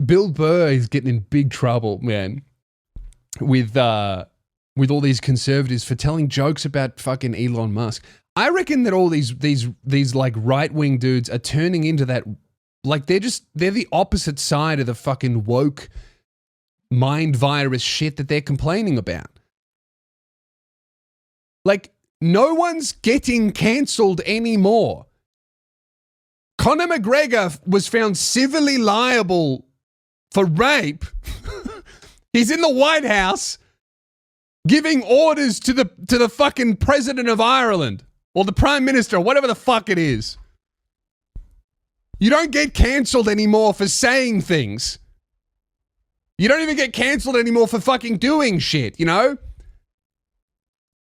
Bill Burr is getting in big trouble, man, with all these conservatives for telling jokes about fucking Elon Musk. I reckon that all these like right-wing dudes are turning into that, like they're the opposite side of the fucking woke mind virus shit that they're complaining about. Like, no one's getting cancelled anymore. Conor McGregor was found civilly liable for rape. He's in the White House giving orders to the fucking president of Ireland or the prime minister, or whatever the fuck it is. You don't get cancelled anymore for saying things. You don't even get cancelled anymore for fucking doing shit, you know?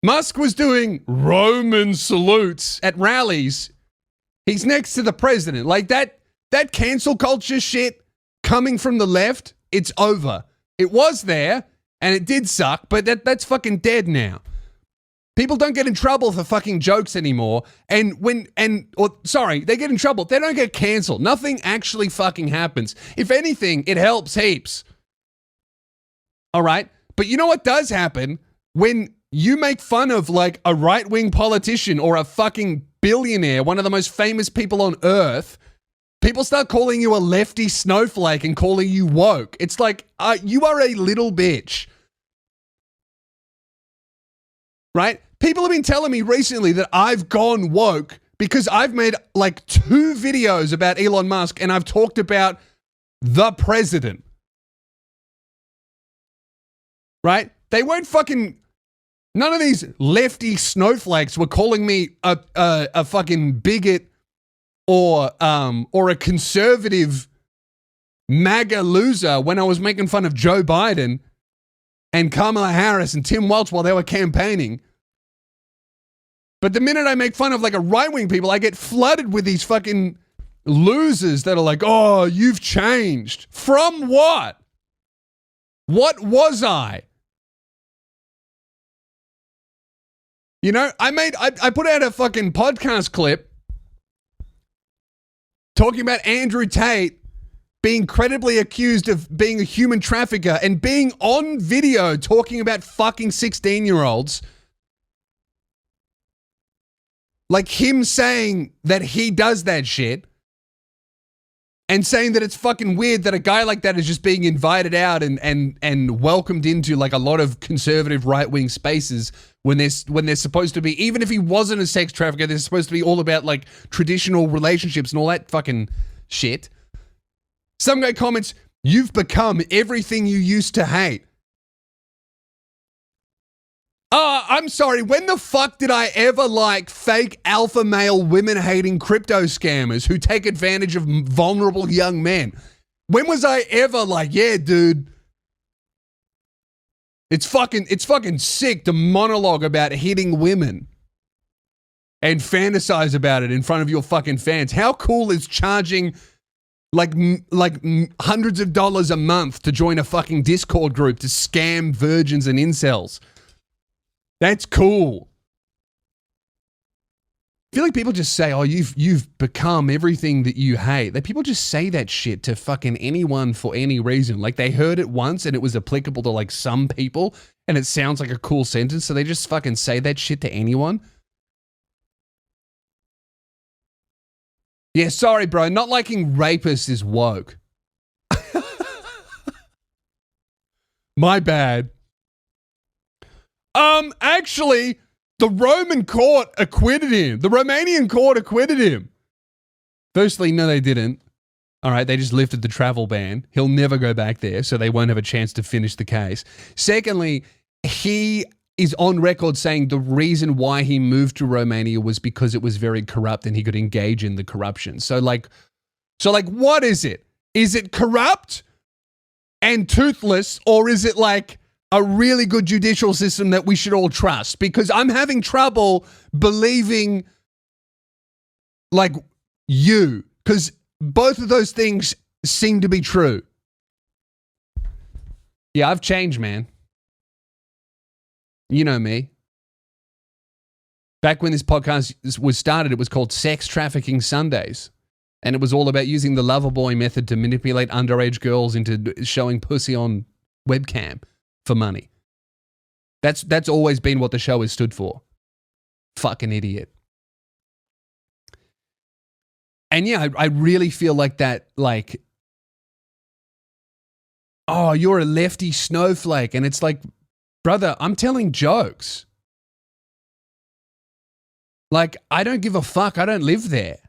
Musk was doing Roman salutes at rallies. He's next to the president. Like that cancel culture shit coming from the left, it's over. It was there, and it did suck, but that's fucking dead now. People don't get in trouble for fucking jokes anymore, they get in trouble. They don't get cancelled. Nothing actually fucking happens. If anything, it helps heaps. All right? But you know what does happen? When you make fun of like a right-wing politician or a fucking billionaire, one of the most famous people on earth, people start calling you a lefty snowflake and calling you woke. It's like, you are a little bitch. Right? People have been telling me recently that I've gone woke because I've made like 2 videos about Elon Musk and I've talked about the president. Right? They weren't fucking... None of these lefty snowflakes were calling me a fucking bigot or a conservative MAGA loser when I was making fun of Joe Biden and Kamala Harris and Tim Walz while they were campaigning. But the minute I make fun of like a right-wing people, I get flooded with these fucking losers that are like, oh, you've changed. From what? What was I? You know, I put out a fucking podcast clip talking about Andrew Tate being credibly accused of being a human trafficker and being on video talking about fucking 16-year-olds. Like him saying that he does that shit and saying that it's fucking weird that a guy like that is just being invited out and welcomed into like a lot of conservative right-wing spaces when they're supposed to be, even if he wasn't a sex trafficker, they're supposed to be all about like traditional relationships and all that fucking shit. Some guy comments, "You've become everything you used to hate." I'm sorry, when the fuck did I ever like fake alpha male women-hating crypto scammers who take advantage of vulnerable young men? When was I ever like, yeah, dude, it's fucking sick to monologue about hitting women and fantasize about it in front of your fucking fans. How cool is charging like hundreds of dollars a month to join a fucking Discord group to scam virgins and incels? That's cool. I feel like people just say, oh, you've become everything that you hate. Like, people just say that shit to fucking anyone for any reason. Like, they heard it once and it was applicable to like some people and it sounds like a cool sentence, so they just fucking say that shit to anyone. Yeah, sorry, bro. Not liking rapists is woke. My bad. Actually, the Roman court acquitted him. The Romanian court acquitted him. Firstly, no, they didn't. All right, they just lifted the travel ban. He'll never go back there, so they won't have a chance to finish the case. Secondly, he is on record saying the reason why he moved to Romania was because it was very corrupt and he could engage in the corruption. So what is it? Is it corrupt and toothless, or is it like a really good judicial system that we should all trust? Because I'm having trouble believing like you, because both of those things seem to be true. Yeah, I've changed, man. You know me. Back when this podcast was started, it was called Sex Trafficking Sundays. And it was all about using the lover boy method to manipulate underage girls into showing pussy on webcam for money. That's always been what the show has stood for. Fucking idiot. And yeah, I really feel like that, like, oh, you're a lefty snowflake. And it's like, brother, I'm telling jokes. Like, I don't give a fuck. I don't live there.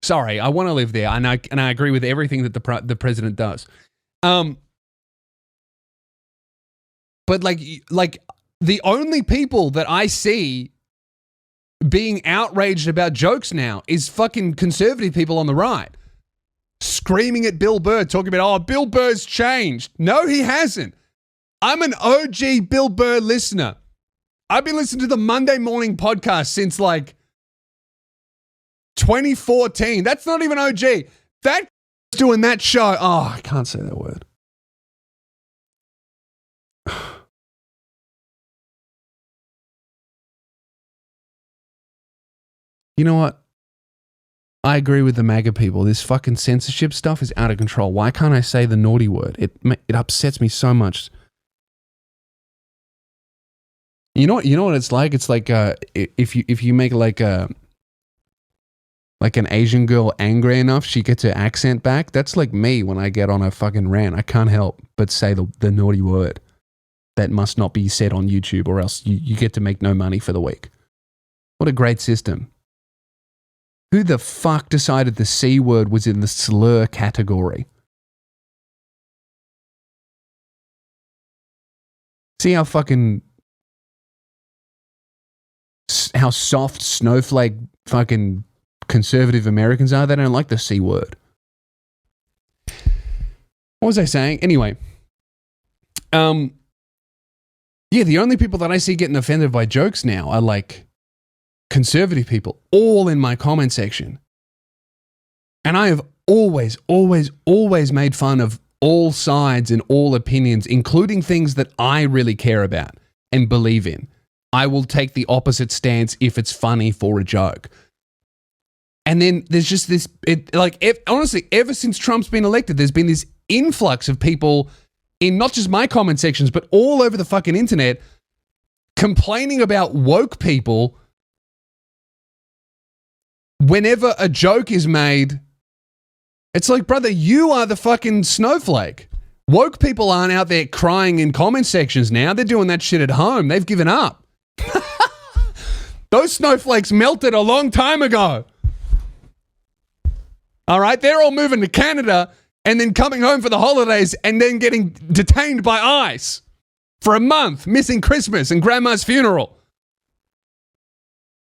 Sorry, I want to live there. And I agree with everything that the president does. But like the only people that I see being outraged about jokes now is fucking conservative people on the right. Screaming at Bill Burr, talking about, oh, Bill Burr's changed. No, he hasn't. I'm an OG Bill Burr listener. I've been listening to the Monday Morning Podcast since like 2014. That's not even OG. That doing that show. Oh, I can't say that word. You know what? I agree with the MAGA people. This fucking censorship stuff is out of control. Why can't I say the naughty word? It upsets me so much. You know what it's like? It's like if you make like an Asian girl angry enough, she gets her accent back. That's like me when I get on a fucking rant. I can't help but say the naughty word. That must not be said on YouTube, or else you get to make no money for the week. What a great system. Who the fuck decided the C word was in the slur category? See how soft snowflake fucking conservative Americans are? They don't like the C word. What was I saying? Anyway. Yeah, the only people that I see getting offended by jokes now are like conservative people, all in my comment section. And I have always made fun of all sides and all opinions, including things that I really care about and believe in. I will take the opposite stance if it's funny for a joke. And then there's just this, honestly, ever since Trump's been elected, there's been this influx of people in not just my comment sections, but all over the fucking internet complaining about woke people whenever a joke is made. It's like, brother, you are the fucking snowflake. Woke people aren't out there crying in comment sections now. They're doing that shit at home. They've given up. Those snowflakes melted a long time ago. All right? They're all moving to Canada and then coming home for the holidays and then getting detained by ICE for a month, missing Christmas and grandma's funeral.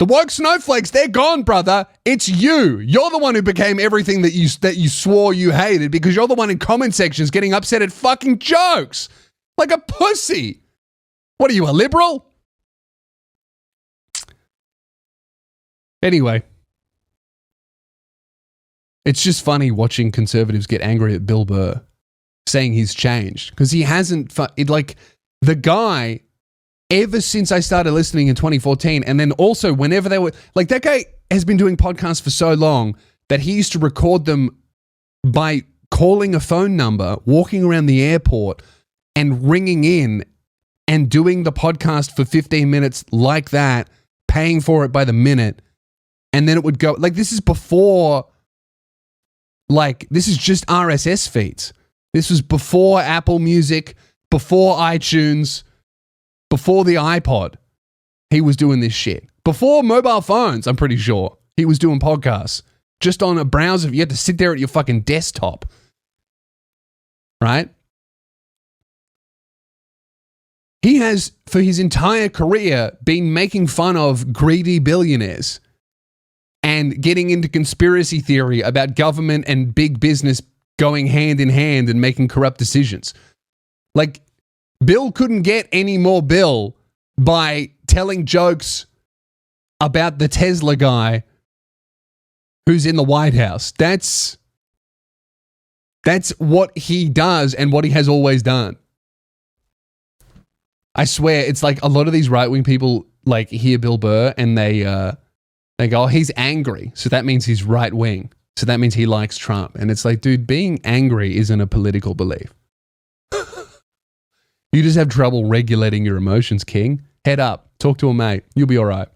The woke snowflakes, they're gone, brother. It's you. You're the one who became everything that you swore you hated, because you're the one in comment sections getting upset at fucking jokes. Like a pussy. What are you, a liberal? Anyway. It's just funny watching conservatives get angry at Bill Burr saying he's changed, because he hasn't, the guy, ever since I started listening in 2014, and then also whenever they were, like, that guy has been doing podcasts for so long that he used to record them by calling a phone number, walking around the airport and ringing in and doing the podcast for 15 minutes like that, paying for it by the minute. And then it would go, like, this is before, like, this is just RSS feeds. This was before Apple Music, before iTunes, before the iPod. He was doing this shit. Before mobile phones, I'm pretty sure. He was doing podcasts. Just on a browser. You had to sit there at your fucking desktop. Right? He has, for his entire career, been making fun of greedy billionaires and getting into conspiracy theory about government and big business going hand in hand and making corrupt decisions. Like, Bill couldn't get any more Bill by telling jokes about the Tesla guy who's in the White House. That's what he does and what he has always done. I swear, it's like a lot of these right-wing people like hear Bill Burr and they go, oh, he's angry, so that means he's right-wing. So that means he likes Trump. And it's like, dude, being angry isn't a political belief. You just have trouble regulating your emotions, King. Head up. Talk to a mate. You'll be all right.